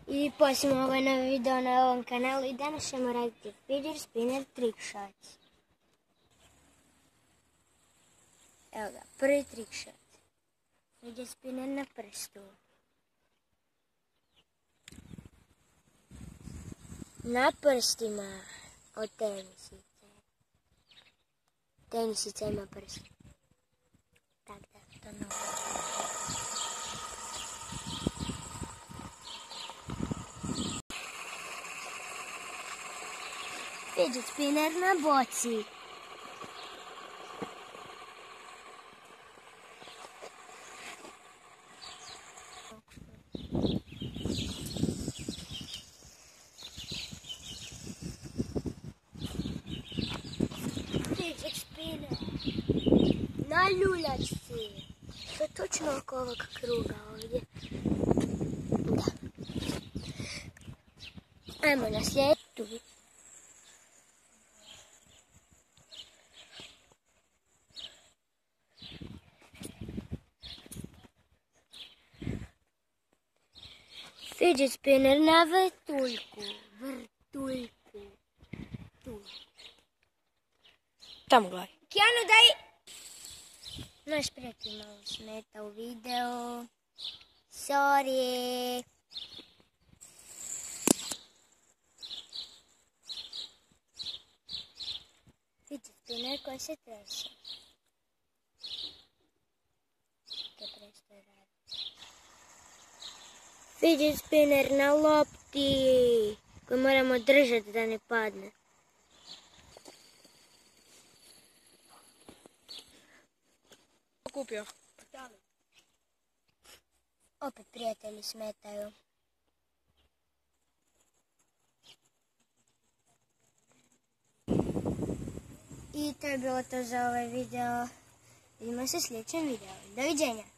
I posimo ovaj novi video na ovom kanalu i danas ćemo raditi fidget spinner trick shot. Evo ga, prvi trick shot. Fidget spinner na prstu. Na prstima od tenisice. Tenisica ima prst. Tak da, to novo. Fidget spinner na boci. Fidget spinner na ljuljačci. To je točno oko ovog kruga ovdje. Da. Ajmo na sljedeću. Fidget spinner na vrtuljku. Tu. Tamo gledaj. Kijano, daj! Naš prijatelj malo smeta u video. Sorry. Fidget spinner koji se trese. To prestaje raditi. Fidget spinner na lopti koju moramo držati da ne padne. Kupio. Opet prijatelji smetaju. I to je bilo to za ovaj video. Vidimo se u sljedećem videu. Doviđenja!